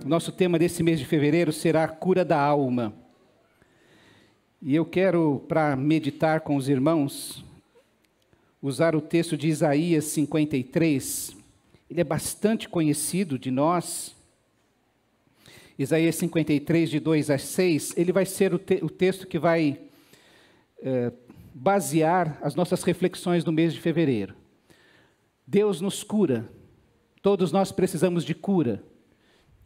O nosso tema desse mês de fevereiro será a cura da alma. E eu quero, para meditar com os irmãos, usar o texto de Isaías 53. Ele é bastante conhecido de nós. Isaías 53, de 2 a 6, ele vai ser o texto que vai basear as nossas reflexões no mês de fevereiro. Deus nos cura. Todos nós precisamos de cura,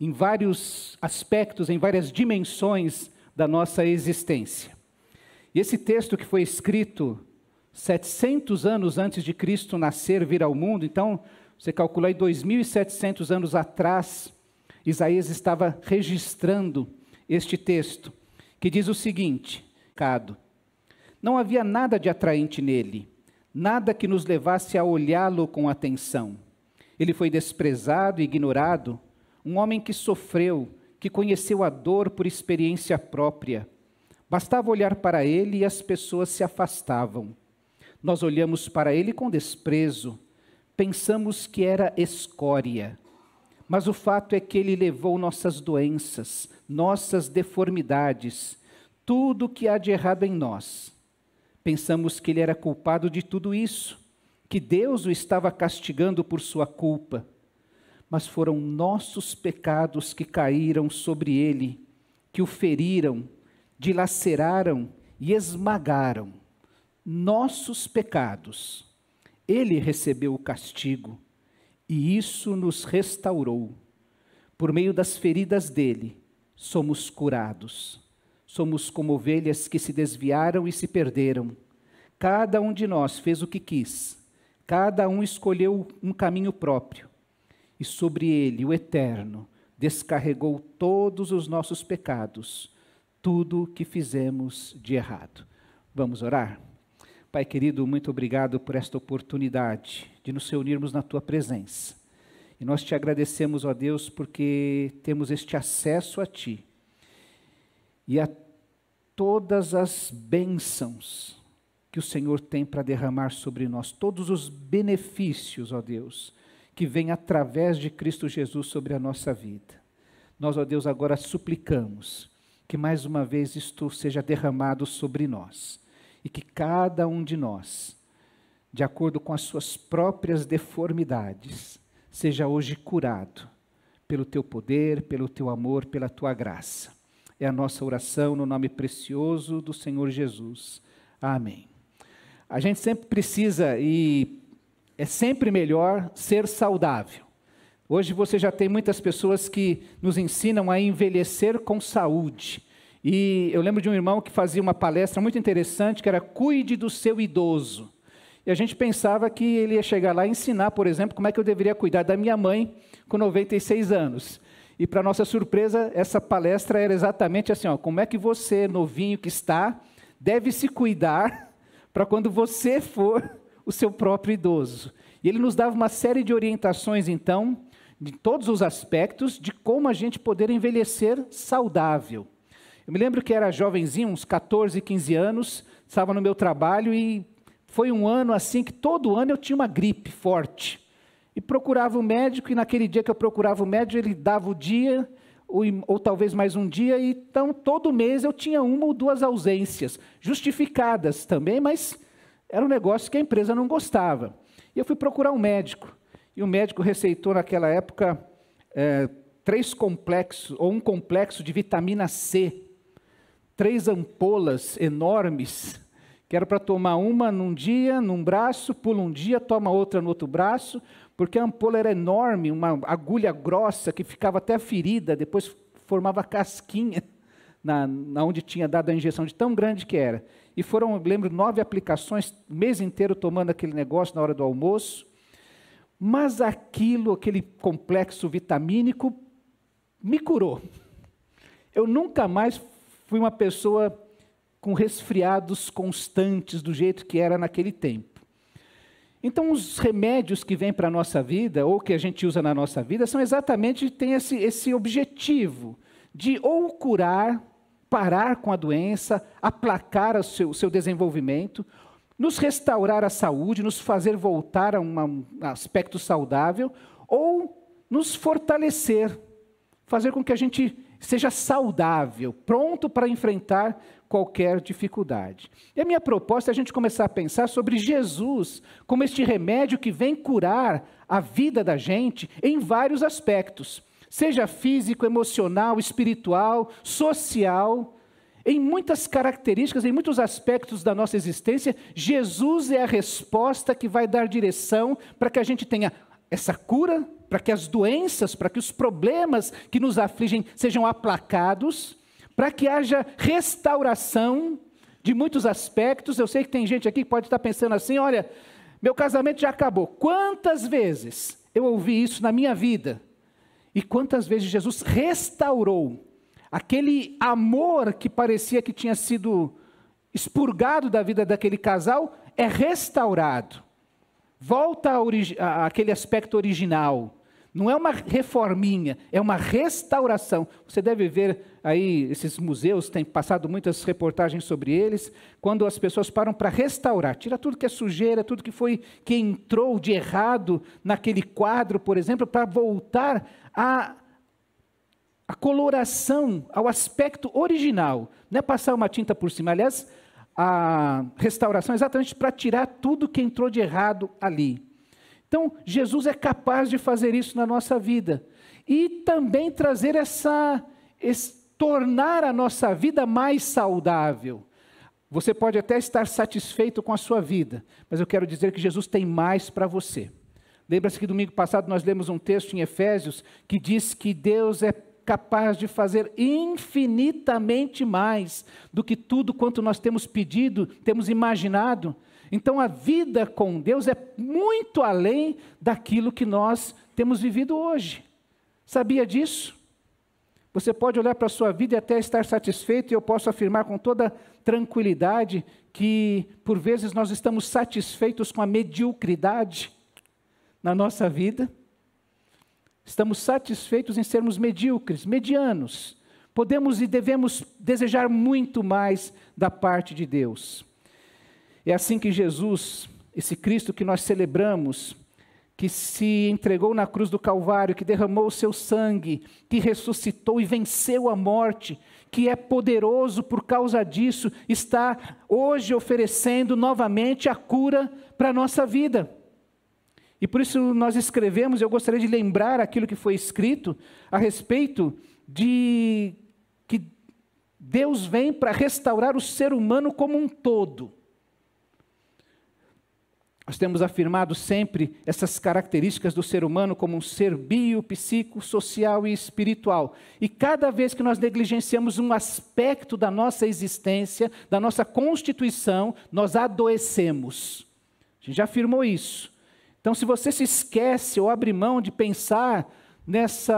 em vários aspectos, em várias dimensões da nossa existência. E esse texto que foi escrito 700 anos antes de Cristo nascer, vir ao mundo, então, você calcula aí 2.700 anos atrás, Isaías estava registrando este texto, que diz o seguinte: não havia nada de atraente nele, nada que nos levasse a olhá-lo com atenção. Ele foi desprezado e ignorado, um homem que sofreu, que conheceu a dor por experiência própria. Bastava olhar para ele e as pessoas se afastavam. Nós olhamos para ele com desprezo, pensamos que era escória. Mas o fato é que ele levou nossas doenças, nossas deformidades, tudo o que há de errado em nós. Pensamos que ele era culpado de tudo isso, que Deus o estava castigando por sua culpa. Mas foram nossos pecados que caíram sobre ele, que o feriram, dilaceraram e esmagaram. Nossos pecados. Ele recebeu o castigo, e isso nos restaurou. Por meio das feridas dele, somos curados. Somos como ovelhas que se desviaram e se perderam. Cada um de nós fez o que quis. Cada um escolheu um caminho próprio. E sobre ele, o Eterno, descarregou todos os nossos pecados, tudo o que fizemos de errado. Vamos orar? Pai querido, muito obrigado por esta oportunidade de nos reunirmos na Tua presença. E nós te agradecemos, ó Deus, porque temos este acesso a Ti e a todas as bênçãos que o Senhor tem para derramar sobre nós, todos os benefícios, ó Deus, que vêm através de Cristo Jesus sobre a nossa vida. Nós, ó Deus, agora suplicamos que mais uma vez isto seja derramado sobre nós e que cada um de nós, de acordo com as suas próprias deformidades, seja hoje curado pelo Teu poder, pelo Teu amor, pela Tua graça. É a nossa oração no nome precioso do Senhor Jesus. Amém. A gente sempre precisa, e é sempre melhor, ser saudável. Hoje você já tem muitas pessoas que nos ensinam a envelhecer com saúde. E eu lembro de um irmão que fazia uma palestra muito interessante, que era cuide do seu idoso. E a gente pensava que ele ia chegar lá e ensinar, por exemplo, como é que eu deveria cuidar da minha mãe com 96 anos. E para nossa surpresa, essa palestra era exatamente assim, como é que você, novinho que está, deve se cuidar para quando você for o seu próprio idoso. E ele nos dava uma série de orientações, então, de todos os aspectos, de como a gente poder envelhecer saudável. Eu me lembro que era jovenzinho, uns 14, 15 anos, estava no meu trabalho e foi um ano assim que todo ano eu tinha uma gripe forte. E procurava o médico, e naquele dia que eu procurava o médico, ele dava o dia, ou talvez mais um dia, e então todo mês eu tinha uma ou duas ausências, justificadas também, mas era um negócio que a empresa não gostava. E eu fui procurar um médico, e o médico receitou naquela época 3 complexos, ou um complexo de vitamina C, 3 ampolas enormes, que era para tomar uma num dia, num braço, pula um dia, toma outra no outro braço, porque a ampola era enorme, uma agulha grossa que ficava até ferida, depois formava casquinha na onde tinha dado a injeção, de tão grande que era. E foram, eu lembro, 9 aplicações, o mês inteiro tomando aquele negócio na hora do almoço. Mas aquele complexo vitamínico me curou. Eu nunca mais fui uma pessoa com resfriados constantes do jeito que era naquele tempo. Então, os remédios que vêm para a nossa vida, ou que a gente usa na nossa vida, são exatamente, tem esse objetivo de ou curar, parar com a doença, aplacar o seu desenvolvimento, nos restaurar a saúde, nos fazer voltar a um aspecto saudável, ou nos fortalecer, fazer com que a gente seja saudável, pronto para enfrentar qualquer dificuldade. E a minha proposta é a gente começar a pensar sobre Jesus como este remédio que vem curar a vida da gente em vários aspectos, seja físico, emocional, espiritual, social. Em muitas características, em muitos aspectos da nossa existência, Jesus é a resposta que vai dar direção para que a gente tenha essa cura, para que as doenças, para que os problemas que nos afligem sejam aplacados, para que haja restauração de muitos aspectos. Eu sei que tem gente aqui que pode estar pensando assim, olha, meu casamento já acabou. Quantas vezes eu ouvi isso na minha vida? E quantas vezes Jesus restaurou aquele amor que parecia que tinha sido expurgado da vida daquele casal, é restaurado. Volta àquele aspecto original. Não é uma reforminha, é uma restauração. Você deve ver aí, esses museus têm passado muitas reportagens sobre eles, quando as pessoas param para restaurar, tira tudo que é sujeira, tudo que entrou de errado naquele quadro, por exemplo, para voltar a coloração, ao aspecto original. Não é passar uma tinta por cima. Aliás, a restauração é exatamente para tirar tudo que entrou de errado ali. Então, Jesus é capaz de fazer isso na nossa vida. E também trazer tornar a nossa vida mais saudável. Você pode até estar satisfeito com a sua vida, mas eu quero dizer que Jesus tem mais para você. Lembra-se que domingo passado nós lemos um texto em Efésios que diz que Deus é capaz de fazer infinitamente mais do que tudo quanto nós temos pedido, temos imaginado. Então a vida com Deus é muito além daquilo que nós temos vivido hoje. Sabia disso? Você pode olhar para a sua vida e até estar satisfeito, e eu posso afirmar com toda tranquilidade que por vezes nós estamos satisfeitos com a mediocridade na nossa vida. Estamos satisfeitos em sermos medíocres, medianos. Podemos e devemos desejar muito mais da parte de Deus. É assim que Jesus, esse Cristo que nós celebramos, que se entregou na cruz do Calvário, que derramou o seu sangue, que ressuscitou e venceu a morte, que é poderoso por causa disso, está hoje oferecendo novamente a cura para a nossa vida. E por isso nós escrevemos, eu gostaria de lembrar aquilo que foi escrito a respeito de que Deus vem para restaurar o ser humano como um todo. Nós temos afirmado sempre essas características do ser humano como um ser bio, psíquico, social e espiritual. E cada vez que nós negligenciamos um aspecto da nossa existência, da nossa constituição, nós adoecemos. A gente já afirmou isso. Então, se você se esquece ou abre mão de pensar nesse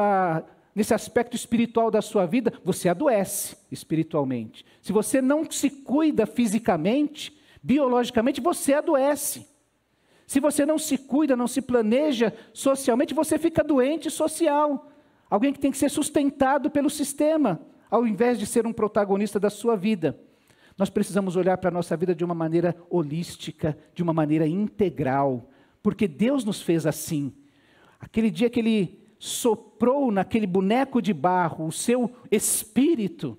aspecto espiritual da sua vida, você adoece espiritualmente. Se você não se cuida fisicamente, biologicamente, você adoece. Se você não se cuida, não se planeja socialmente, você fica doente social. Alguém que tem que ser sustentado pelo sistema, ao invés de ser um protagonista da sua vida. Nós precisamos olhar para a nossa vida de uma maneira holística, de uma maneira integral, porque Deus nos fez assim. Aquele dia que Ele soprou naquele boneco de barro o seu espírito,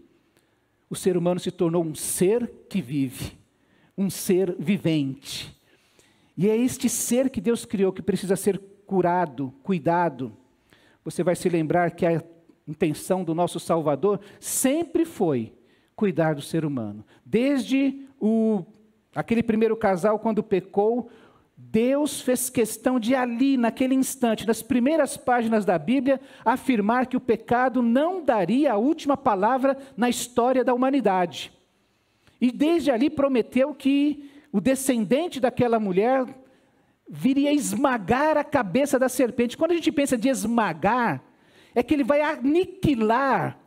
o ser humano se tornou um ser que vive, um ser vivente. E é este ser que Deus criou que precisa ser curado, cuidado. Você vai se lembrar que a intenção do nosso Salvador sempre foi cuidar do ser humano. Desde aquele primeiro casal, quando pecou, Deus fez questão de ali, naquele instante, nas primeiras páginas da Bíblia, afirmar que o pecado não daria a última palavra na história da humanidade. E desde ali prometeu que o descendente daquela mulher viria esmagar a cabeça da serpente. Quando a gente pensa de esmagar, é que ele vai aniquilar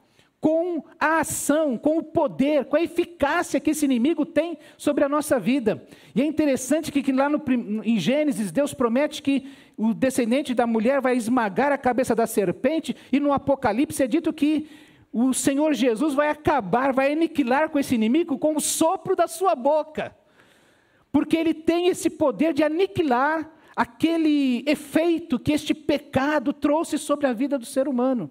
com a ação, com o poder, com a eficácia que esse inimigo tem sobre a nossa vida. E é interessante que lá em Gênesis, Deus promete que o descendente da mulher vai esmagar a cabeça da serpente, e no Apocalipse é dito que o Senhor Jesus vai acabar, vai aniquilar com esse inimigo com o sopro da sua boca. Porque ele tem esse poder de aniquilar aquele efeito que este pecado trouxe sobre a vida do ser humano.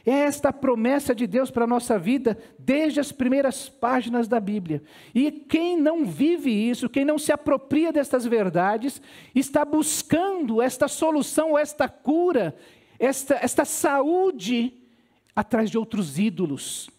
É esta a promessa de Deus para a nossa vida, desde as primeiras páginas da Bíblia. E quem não vive isso, quem não se apropria destas verdades, está buscando esta solução, esta cura, esta saúde, atrás de outros ídolos.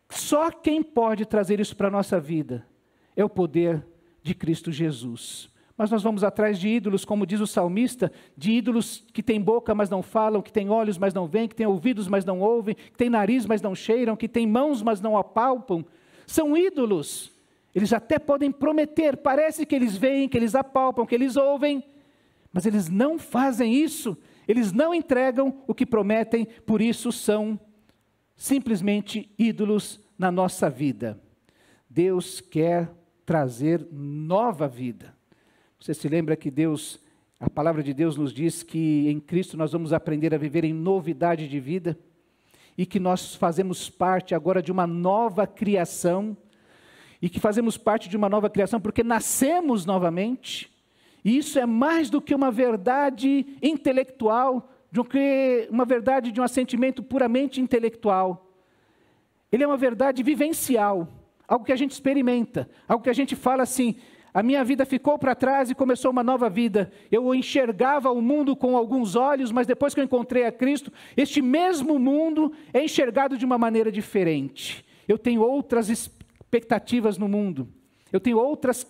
Só quem pode trazer isso para a nossa vida é o poder de Cristo Jesus. Mas nós vamos atrás de ídolos, como diz o salmista, de ídolos que têm boca, mas não falam, que têm olhos, mas não veem, que têm ouvidos, mas não ouvem, que têm nariz, mas não cheiram, que têm mãos, mas não apalpam. São ídolos. Eles até podem prometer, parece que eles veem, que eles apalpam, que eles ouvem, mas eles não fazem isso. Eles não entregam o que prometem, por isso são simplesmente ídolos na nossa vida. Deus quer trazer nova vida. Você se lembra que a palavra de Deus nos diz que em Cristo nós vamos aprender a viver em novidade de vida e que nós fazemos parte agora de uma nova criação e que fazemos parte de uma nova criação porque nascemos novamente. E isso é mais do que uma verdade intelectual, do que uma verdade de um assentimento puramente intelectual. Ele é uma verdade vivencial, algo que a gente experimenta, algo que a gente fala assim: a minha vida ficou para trás e começou uma nova vida. Eu enxergava o mundo com alguns olhos, mas depois que eu encontrei a Cristo, este mesmo mundo é enxergado de uma maneira diferente. Eu tenho outras expectativas no mundo. Eu tenho outras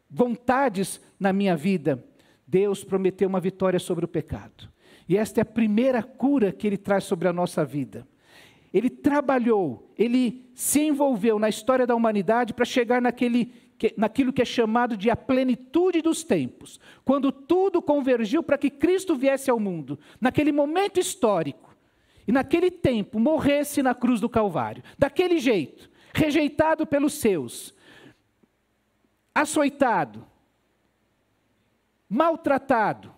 vontades na minha vida. Deus prometeu uma vitória sobre o pecado. E esta é a primeira cura que Ele traz sobre a nossa vida. Ele trabalhou, Ele se envolveu na história da humanidade para chegar naquilo que é chamado de a plenitude dos tempos, quando tudo convergiu para que Cristo viesse ao mundo, naquele momento histórico, e naquele tempo morresse na cruz do Calvário, daquele jeito, rejeitado pelos seus, açoitado, maltratado,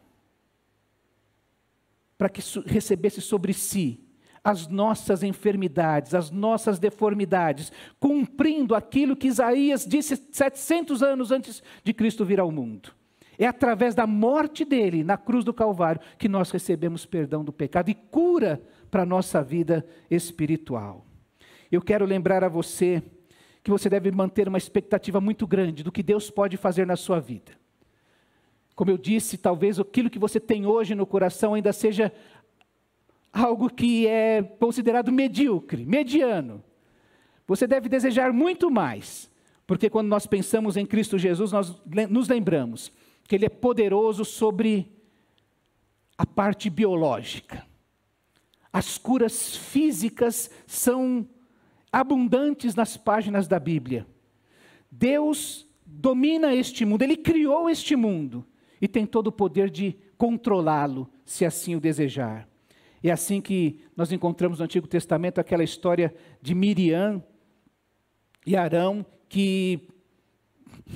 para que recebesse sobre si as nossas enfermidades, as nossas deformidades, cumprindo aquilo que Isaías disse 700 anos antes de Cristo vir ao mundo. É através da morte dele na cruz do Calvário que nós recebemos perdão do pecado e cura para a nossa vida espiritual. Eu quero lembrar a você que você deve manter uma expectativa muito grande do que Deus pode fazer na sua vida. Como eu disse, talvez aquilo que você tem hoje no coração ainda seja algo que é considerado medíocre, mediano. Você deve desejar muito mais, porque quando nós pensamos em Cristo Jesus, nós nos lembramos que Ele é poderoso sobre a parte biológica. As curas físicas são abundantes nas páginas da Bíblia. Deus domina este mundo, Ele criou este mundo e tem todo o poder de controlá-lo, se assim o desejar. É assim que nós encontramos no Antigo Testamento aquela história de Miriam e Arão que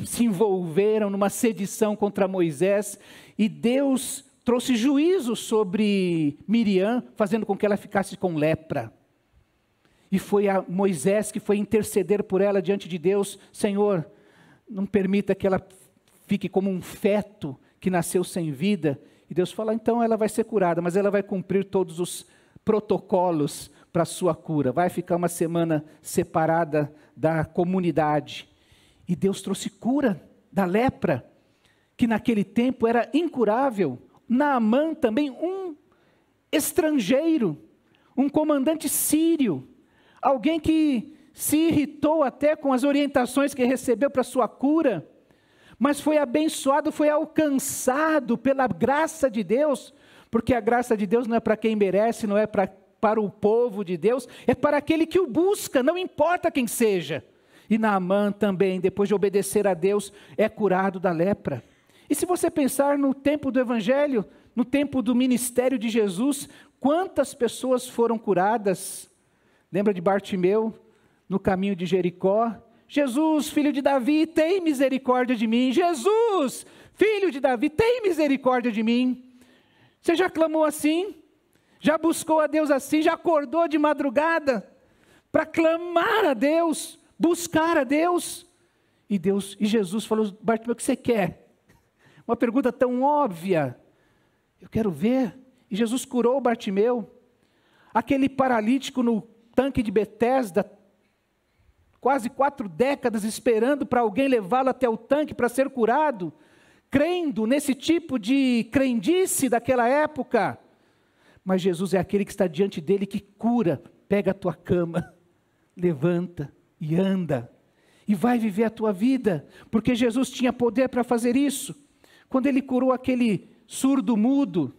se envolveram numa sedição contra Moisés e Deus trouxe juízo sobre Miriam, fazendo com que ela ficasse com lepra. E foi a Moisés que foi interceder por ela diante de Deus: Senhor, não permita que ela fique como um feto que nasceu sem vida. E Deus fala: então ela vai ser curada, mas ela vai cumprir todos os protocolos para a sua cura. Vai ficar uma semana separada da comunidade. E Deus trouxe cura da lepra, que naquele tempo era incurável. Naamã também, um estrangeiro, um comandante sírio, alguém que se irritou até com as orientações que recebeu para sua cura, mas foi abençoado, foi alcançado pela graça de Deus, porque a graça de Deus não é para quem merece, não é para o povo de Deus, é para aquele que o busca, não importa quem seja. E Naamã também, depois de obedecer a Deus, é curado da lepra. E se você pensar no tempo do Evangelho, no tempo do ministério de Jesus, quantas pessoas foram curadas? Lembra de Bartimeu, no caminho de Jericó? Jesus, filho de Davi, tem misericórdia de mim. Jesus, filho de Davi, tem misericórdia de mim. Você já clamou assim? Já buscou a Deus assim? Já acordou de madrugada para clamar a Deus, buscar a Deus? E Jesus falou: Bartimeu, o que você quer? Uma pergunta tão óbvia. Eu quero ver. E Jesus curou Bartimeu. aquele paralítico no tanque de Betesda, quase 4 décadas esperando para alguém levá-lo até o tanque para ser curado, crendo nesse tipo de crendice daquela época. Mas Jesus é aquele que está diante dele, que cura, pega a tua cama, levanta e anda, e vai viver a tua vida, porque Jesus tinha poder para fazer isso. Quando ele curou aquele surdo mudo,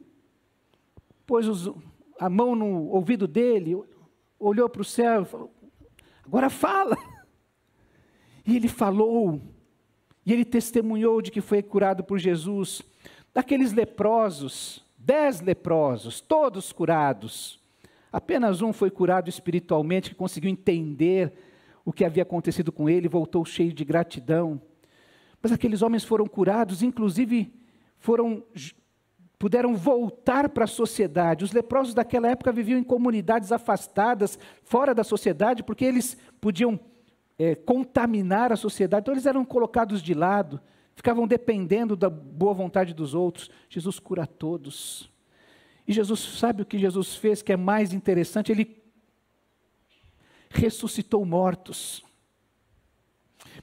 pôs a mão no ouvido dele, olhou para o céu e falou: agora fala. E ele falou, e ele testemunhou de que foi curado por Jesus. Daqueles leprosos, 10 leprosos, todos curados. Apenas um foi curado espiritualmente, que conseguiu entender o que havia acontecido com ele, voltou cheio de gratidão. Mas aqueles homens foram curados, inclusive puderam voltar para a sociedade. Os leprosos daquela época viviam em comunidades afastadas, fora da sociedade, porque eles podiam contaminar a sociedade. Então eles eram colocados de lado, ficavam dependendo da boa vontade dos outros. Jesus cura a todos. E Jesus, sabe o que Jesus fez que é mais interessante? Ele ressuscitou mortos.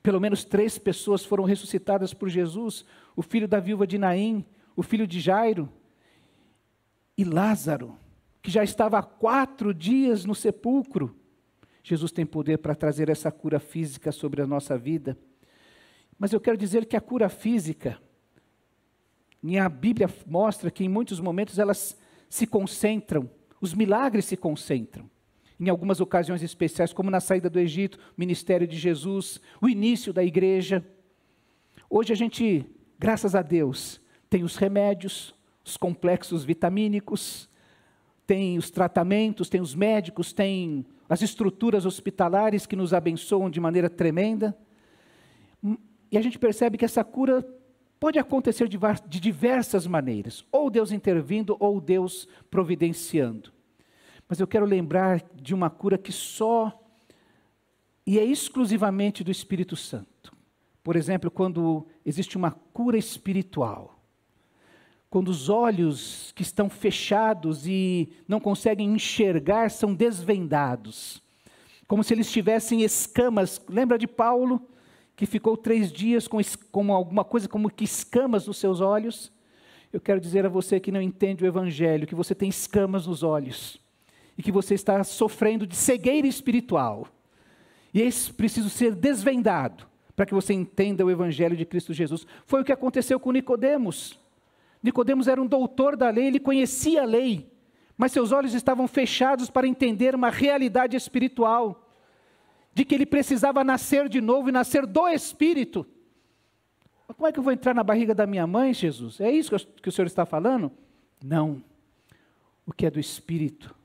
Pelo menos 3 pessoas foram ressuscitadas por Jesus: o filho da viúva de Naim, o filho de Jairo e Lázaro, que já estava há 4 dias no sepulcro. Jesus tem poder para trazer essa cura física sobre a nossa vida. Mas eu quero dizer que a cura física, a Bíblia mostra que em muitos momentos elas se concentram, os milagres se concentram em algumas ocasiões especiais, como na saída do Egito, o ministério de Jesus, o início da igreja. Hoje a gente, graças a Deus, tem os remédios, os complexos vitamínicos, tem os tratamentos, tem os médicos, tem as estruturas hospitalares que nos abençoam de maneira tremenda. E a gente percebe que essa cura pode acontecer de diversas maneiras, ou Deus intervindo, ou Deus providenciando. Mas eu quero lembrar de uma cura que só e é exclusivamente do Espírito Santo. Por exemplo, quando existe uma cura espiritual, quando os olhos que estão fechados e não conseguem enxergar são desvendados, como se eles tivessem escamas. Lembra de Paulo, que ficou 3 dias com alguma coisa como que escamas nos seus olhos? Eu quero dizer a você que não entende o Evangelho, que você tem escamas nos olhos, e que você está sofrendo de cegueira espiritual, e esse precisa ser desvendado, para que você entenda o Evangelho de Cristo Jesus. Foi o que aconteceu com Nicodemos. Nicodemos era um doutor da lei, ele conhecia a lei, mas seus olhos estavam fechados para entender uma realidade espiritual, de que ele precisava nascer de novo e nascer do Espírito. Como é que eu vou entrar na barriga da minha mãe, Jesus? É isso que o Senhor está falando? Não. O que é do Espírito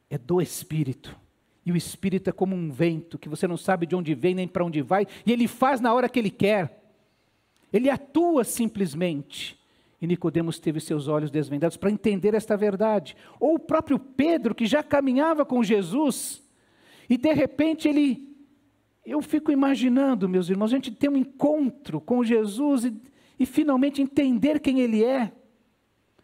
é do Espírito. E o Espírito é como um vento, que você não sabe de onde vem nem para onde vai, e ele faz na hora que ele quer. Ele atua simplesmente. E Nicodemos teve seus olhos desvendados para entender esta verdade. Ou o próprio Pedro, que já caminhava com Jesus, e de repente eu fico imaginando, meus irmãos, a gente ter um encontro com Jesus e finalmente entender quem Ele é,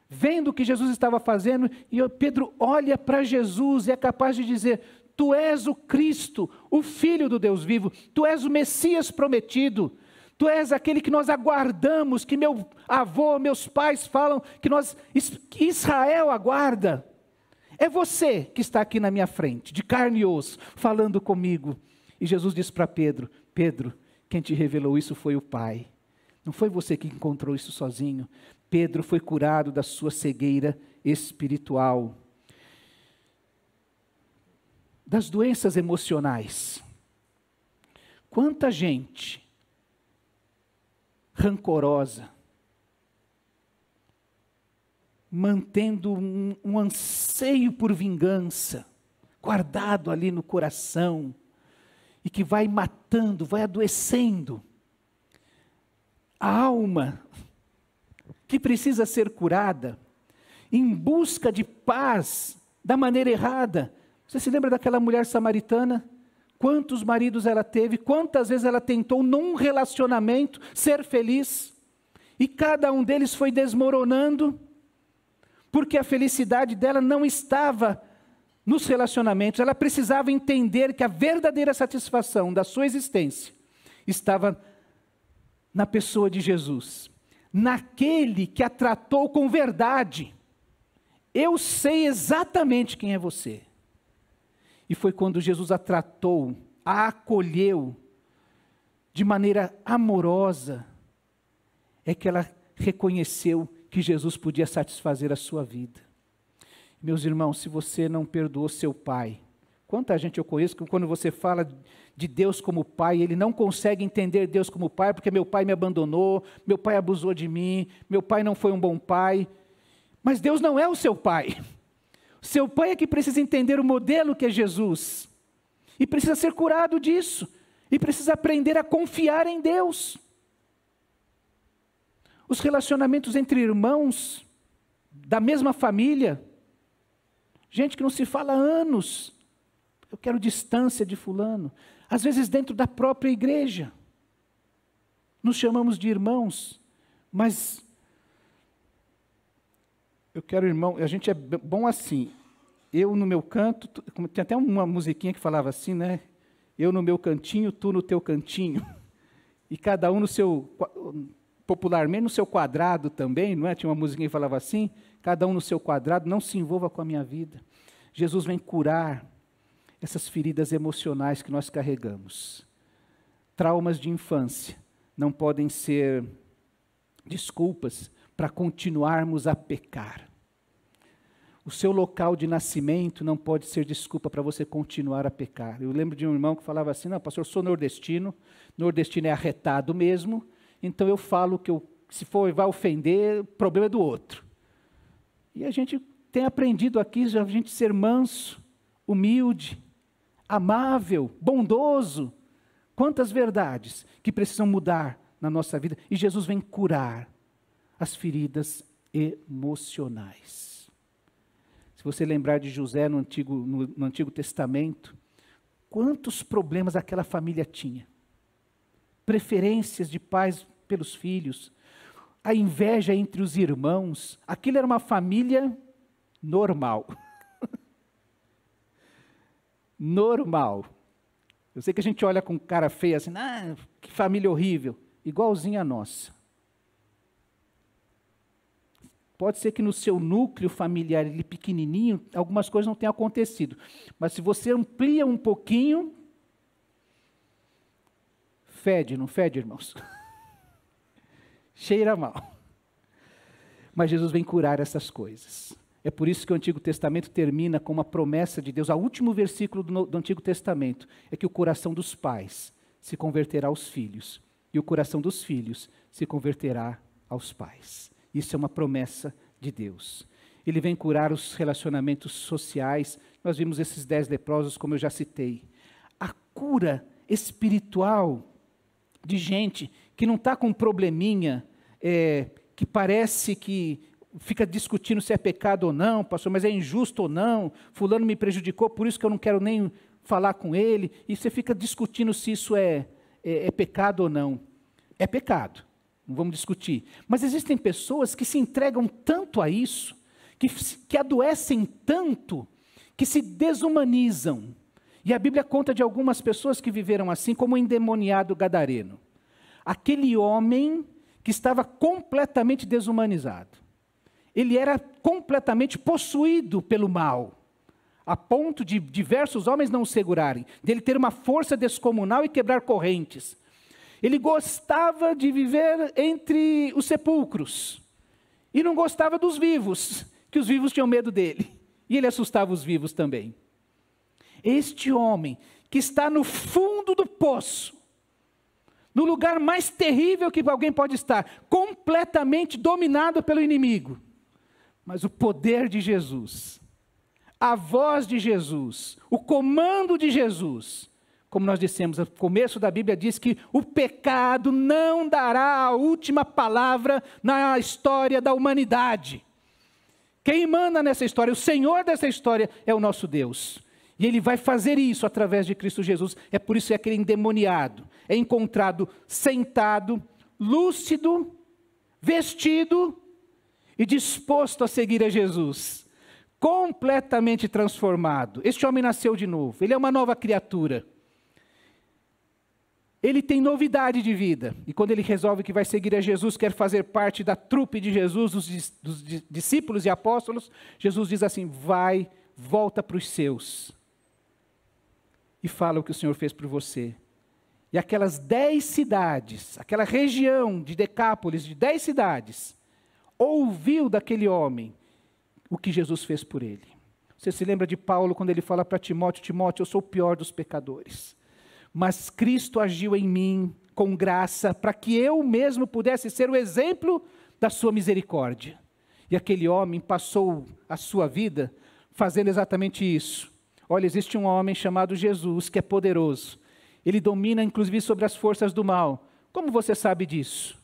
vendo o que Jesus estava fazendo, e Pedro olha para Jesus e é capaz de dizer: Tu és o Cristo, o Filho do Deus vivo, Tu és o Messias prometido, Tu és aquele que nós aguardamos, que meu avô, meus pais falam, que Israel aguarda. É você que está aqui na minha frente, de carne e osso, falando comigo. E Jesus diz para Pedro: Pedro, quem te revelou isso foi o Pai. Não foi você que encontrou isso sozinho. Pedro foi curado da sua cegueira espiritual. Das doenças emocionais. Quanta gente rancorosa, mantendo um anseio por vingança, guardado ali no coração, e que vai matando, vai adoecendo. A alma que precisa ser curada, em busca de paz, da maneira errada. Você se lembra daquela mulher samaritana? Quantos maridos ela teve, quantas vezes ela tentou num relacionamento ser feliz, e cada um deles foi desmoronando, porque a felicidade dela não estava nos relacionamentos, ela precisava entender que a verdadeira satisfação da sua existência estava na pessoa de Jesus, naquele que a tratou com verdade. Eu sei exatamente quem é você. E foi quando Jesus a tratou, a acolheu de maneira amorosa, é que ela reconheceu que Jesus podia satisfazer a sua vida. Meus irmãos, se você não perdoou seu pai, quanta gente eu conheço que quando você fala de Deus como pai, ele não consegue entender Deus como pai, porque meu pai me abandonou, meu pai abusou de mim, meu pai não foi um bom pai. Mas Deus não é o seu pai. O seu pai é que precisa entender o modelo que é Jesus. E precisa ser curado disso. E precisa aprender a confiar em Deus. Os relacionamentos entre irmãos, da mesma família, gente que não se fala há anos, eu quero distância de fulano, às vezes dentro da própria igreja, nos chamamos de irmãos, mas eu quero irmão, a gente é bom assim, eu no meu canto, tem até uma musiquinha que falava assim, né? Eu no meu cantinho, tu no teu cantinho, e cada um no seu, popularmente no seu quadrado também, não é? Tinha uma musiquinha que falava assim, cada um no seu quadrado, não se envolva com a minha vida. Jesus vem curar essas feridas emocionais que nós carregamos. Traumas de infância não podem ser desculpas para continuarmos a pecar. O seu local de nascimento não pode ser desculpa para você continuar a pecar. Eu lembro de um irmão que falava assim, não, pastor, eu sou nordestino é arretado mesmo, então eu falo que se for vai ofender, o problema é do outro. E a gente tem aprendido aqui a gente ser manso, humilde, amável, bondoso. Quantas verdades que precisam mudar na nossa vida. E Jesus vem curar as feridas emocionais. Se você lembrar de José no Antigo Testamento, quantos problemas aquela família tinha. Preferências de pais pelos filhos, a inveja entre os irmãos. Aquilo era uma família normal. Normal. Eu sei que a gente olha com cara feia assim, que família horrível, igualzinha a nossa. Pode ser que no seu núcleo familiar, ele pequenininho, algumas coisas não tenham acontecido. Mas se você amplia um pouquinho, fede, não fede, irmãos? Cheira mal. Mas Jesus vem curar essas coisas. É por isso que o Antigo Testamento termina com uma promessa de Deus. O último versículo do Antigo Testamento é que o coração dos pais se converterá aos filhos. E o coração dos filhos se converterá aos pais. Isso é uma promessa de Deus. Ele vem curar os relacionamentos sociais. Nós vimos esses 10 leprosos, como eu já citei. A cura espiritual de gente que não está com um probleminha, que parece que fica discutindo se é pecado ou não, pastor, mas é injusto ou não, fulano me prejudicou, por isso que eu não quero nem falar com ele, e você fica discutindo se isso é pecado ou não. É pecado. Não vamos discutir. Mas existem pessoas que se entregam tanto a isso, que adoecem tanto, que se desumanizam. E a Bíblia conta de algumas pessoas que viveram assim, como o endemoniado gadareno. Aquele homem que estava completamente desumanizado. Ele era completamente possuído pelo mal, a ponto de diversos homens não o segurarem, dele ter uma força descomunal e quebrar correntes. Ele gostava de viver entre os sepulcros. E não gostava dos vivos, que os vivos tinham medo dele. E ele assustava os vivos também. Este homem que está no fundo do poço, no lugar mais terrível que alguém pode estar, completamente dominado pelo inimigo. Mas o poder de Jesus, a voz de Jesus, o comando de Jesus, como nós dissemos, o começo da Bíblia diz que o pecado não dará a última palavra na história da humanidade. Quem manda nessa história, o Senhor dessa história é o nosso Deus. E Ele vai fazer isso através de Cristo Jesus. É por isso que aquele endemoniado é encontrado sentado, lúcido, vestido e disposto a seguir a Jesus. completamente transformado. Este homem nasceu de novo, ele é uma nova criatura. Ele tem novidade de vida. E quando ele resolve que vai seguir a Jesus, quer fazer parte da trupe de Jesus, dos discípulos e apóstolos, Jesus diz assim: vai, volta para os seus. E fala o que o Senhor fez por você. E aquelas 10 cidades, aquela região de Decápolis, de 10 cidades, ouviu daquele homem o que Jesus fez por ele. Você se lembra de Paulo quando ele fala para Timóteo: Timóteo, eu sou o pior dos pecadores. Mas Cristo agiu em mim com graça, para que eu mesmo pudesse ser o exemplo da sua misericórdia. E aquele homem passou a sua vida fazendo exatamente isso. Olha, existe um homem chamado Jesus, que é poderoso. Ele domina inclusive sobre as forças do mal. Como você sabe disso?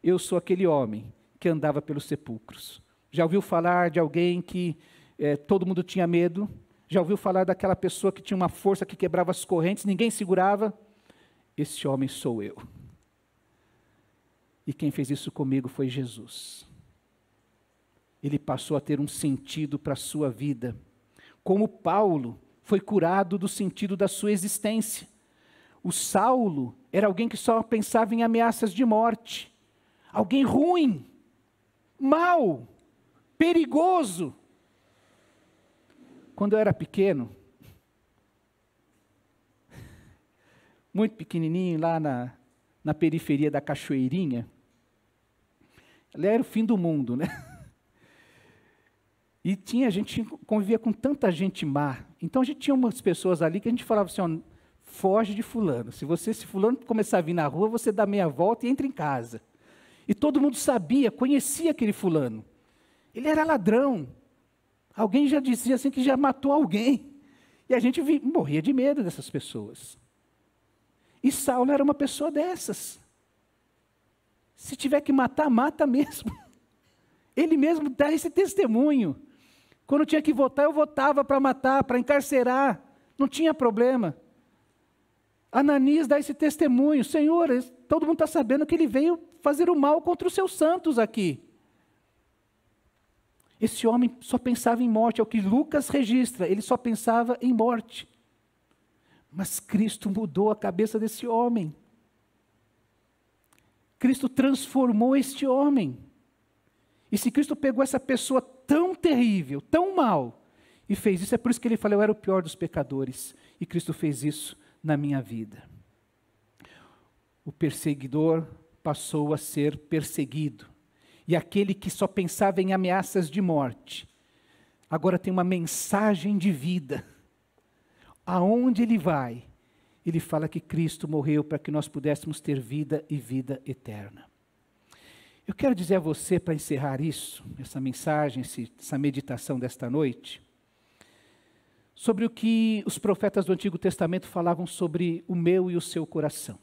Eu sou aquele homem que andava pelos sepulcros. Já ouviu falar de alguém que todo mundo tinha medo? Já ouviu falar daquela pessoa que tinha uma força que quebrava as correntes, ninguém segurava? Esse homem sou eu. E quem fez isso comigo foi Jesus. Ele passou a ter um sentido para a sua vida. Como Paulo foi curado do sentido da sua existência. O Saulo era alguém que só pensava em ameaças de morte. Alguém ruim, mau, perigoso. Quando eu era pequeno, muito pequenininho, lá na periferia da Cachoeirinha, ali era o fim do mundo, né? E a gente convivia com tanta gente má. Então a gente tinha umas pessoas ali que a gente falava assim: ó, foge de fulano. Se fulano começar a vir na rua, você dá meia volta e entra em casa. E todo mundo sabia, conhecia aquele fulano. Ele era ladrão. Alguém já dizia assim que já matou alguém. E a gente morria de medo dessas pessoas. E Saulo era uma pessoa dessas. Se tiver que matar, mata mesmo. Ele mesmo dá esse testemunho. Quando tinha que votar, eu votava para matar, para encarcerar. Não tinha problema. Ananias dá esse testemunho: Senhor, todo mundo está sabendo que ele veio fazer o mal contra os seus santos aqui. Esse homem só pensava em morte, é o que Lucas registra, ele só pensava em morte. Mas Cristo mudou a cabeça desse homem. Cristo transformou este homem. E se Cristo pegou essa pessoa tão terrível, tão mal, e fez isso, é por isso que ele falou: eu era o pior dos pecadores. E Cristo fez isso na minha vida. O perseguidor passou a ser perseguido. E aquele que só pensava em ameaças de morte, agora tem uma mensagem de vida. Aonde ele vai, ele fala que Cristo morreu para que nós pudéssemos ter vida e vida eterna. Eu quero dizer a você, para encerrar isso, essa mensagem, essa meditação desta noite, sobre o que os profetas do Antigo Testamento falavam sobre o meu e o seu coração.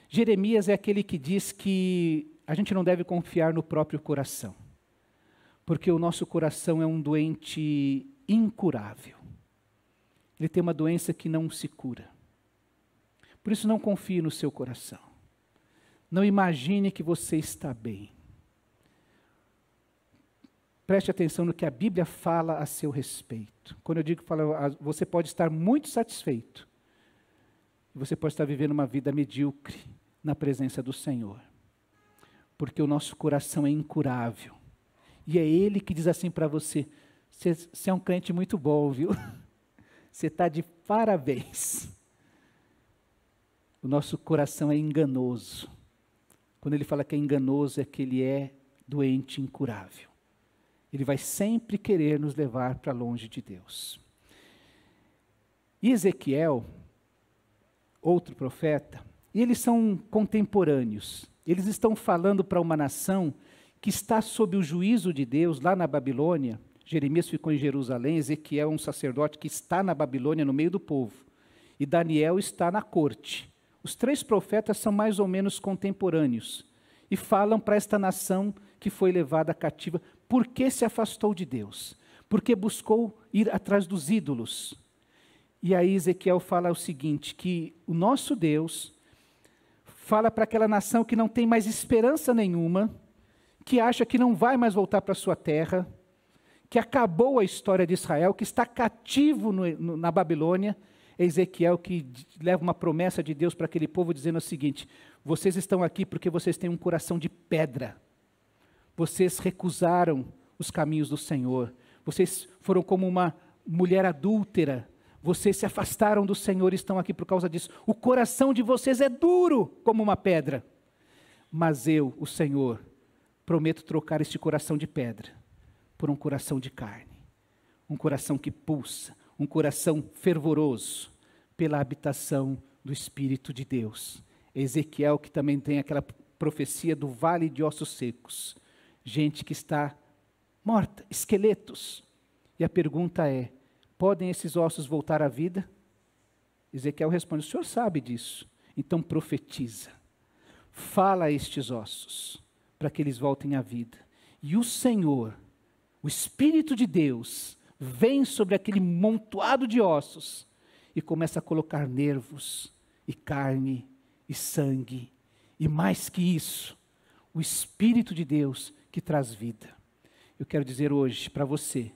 Jeremias é aquele que diz que a gente não deve confiar no próprio coração, porque o nosso coração é um doente incurável. Ele tem uma doença que não se cura. Por isso, não confie no seu coração. Não imagine que você está bem. Preste atenção no que a Bíblia fala a seu respeito. Quando eu digo que você pode estar muito satisfeito, você pode estar vivendo uma vida medíocre na presença do Senhor. Porque o nosso coração é incurável. E é Ele que diz assim para você: você é um crente muito bom, viu? Você está de parabéns. O nosso coração é enganoso. Quando ele fala que é enganoso, é que ele é doente, incurável. Ele vai sempre querer nos levar para longe de Deus. E Ezequiel, outro profeta, e eles são contemporâneos. Eles estão falando para uma nação que está sob o juízo de Deus lá na Babilônia. Jeremias ficou em Jerusalém, Ezequiel é um sacerdote que está na Babilônia, no meio do povo. E Daniel está na corte. Os 3 profetas são mais ou menos contemporâneos. E falam para esta nação que foi levada cativa. Por que se afastou de Deus? Porque buscou ir atrás dos ídolos. E aí Ezequiel fala o seguinte, que o nosso Deus fala para aquela nação que não tem mais esperança nenhuma, que acha que não vai mais voltar para a sua terra, que acabou a história de Israel, que está cativo na Babilônia, é Ezequiel que leva uma promessa de Deus para aquele povo, dizendo o seguinte: vocês estão aqui porque vocês têm um coração de pedra, vocês recusaram os caminhos do Senhor, vocês foram como uma mulher adúltera, vocês se afastaram do Senhor e estão aqui por causa disso. O coração de vocês é duro como uma pedra. Mas eu, o Senhor, prometo trocar este coração de pedra por um coração de carne. Um coração que pulsa, um coração fervoroso pela habitação do Espírito de Deus. Ezequiel, que também tem aquela profecia do vale de ossos secos. Gente que está morta, esqueletos. E a pergunta é: podem esses ossos voltar à vida? Ezequiel responde: o Senhor sabe disso. Então profetiza. Fala a estes ossos, para que eles voltem à vida. E o Senhor, o Espírito de Deus, vem sobre aquele montoado de ossos e começa a colocar nervos, e carne, e sangue. E mais que isso, o Espírito de Deus que traz vida. Eu quero dizer hoje para você,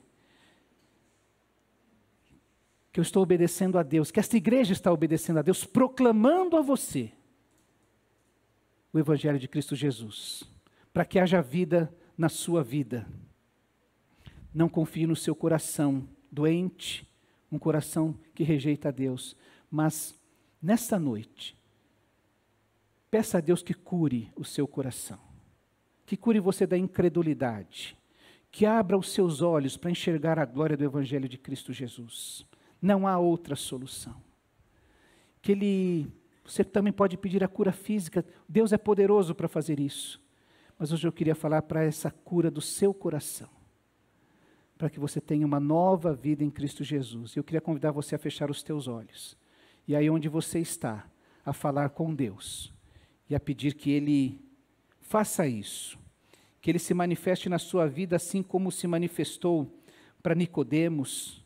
que eu estou obedecendo a Deus, que esta igreja está obedecendo a Deus, proclamando a você o Evangelho de Cristo Jesus, para que haja vida na sua vida. Não confie no seu coração doente, um coração que rejeita a Deus, mas nesta noite, peça a Deus que cure o seu coração, que cure você da incredulidade, que abra os seus olhos para enxergar a glória do Evangelho de Cristo Jesus. Não há outra solução. Você também pode pedir a cura física, Deus é poderoso para fazer isso. Mas hoje eu queria falar para essa cura do seu coração, para que você tenha uma nova vida em Cristo Jesus. Eu queria convidar você a fechar os teus olhos, e aí onde você está, a falar com Deus, e a pedir que Ele faça isso, que Ele se manifeste na sua vida assim como se manifestou para Nicodemos,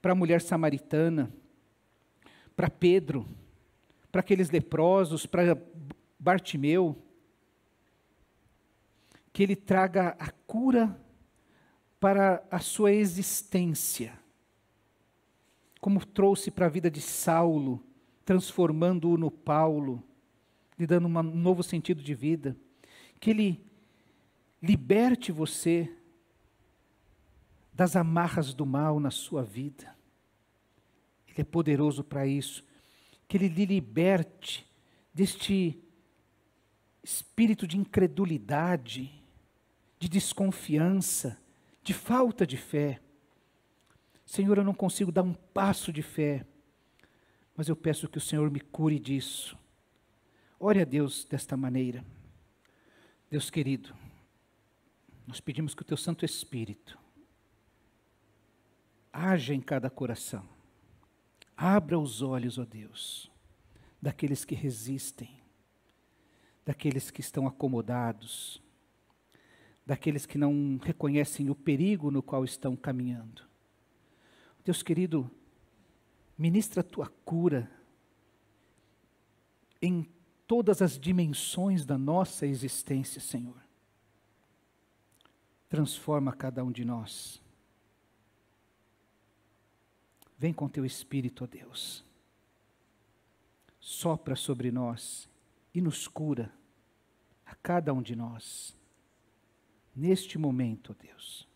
para a mulher samaritana, para Pedro, para aqueles leprosos, para Bartimeu, que Ele traga a cura para a sua existência, como trouxe para a vida de Saulo, transformando-o no Paulo, lhe dando um novo sentido de vida, que Ele liberte você das amarras do mal na sua vida. Ele é poderoso para isso. Que Ele lhe liberte deste espírito de incredulidade, de desconfiança, de falta de fé. Senhor, eu não consigo dar um passo de fé, mas eu peço que o Senhor me cure disso. Ore a Deus desta maneira. Deus querido, nós pedimos que o Teu Santo Espírito haja em cada coração. Abra os olhos, ó Deus, daqueles que resistem, daqueles que estão acomodados, daqueles que não reconhecem o perigo no qual estão caminhando. Deus querido, ministra a Tua cura em todas as dimensões da nossa existência, Senhor. Transforma cada um de nós. Vem com Teu Espírito, ó Deus. Sopra sobre nós e nos cura, a cada um de nós. Neste momento, ó Deus.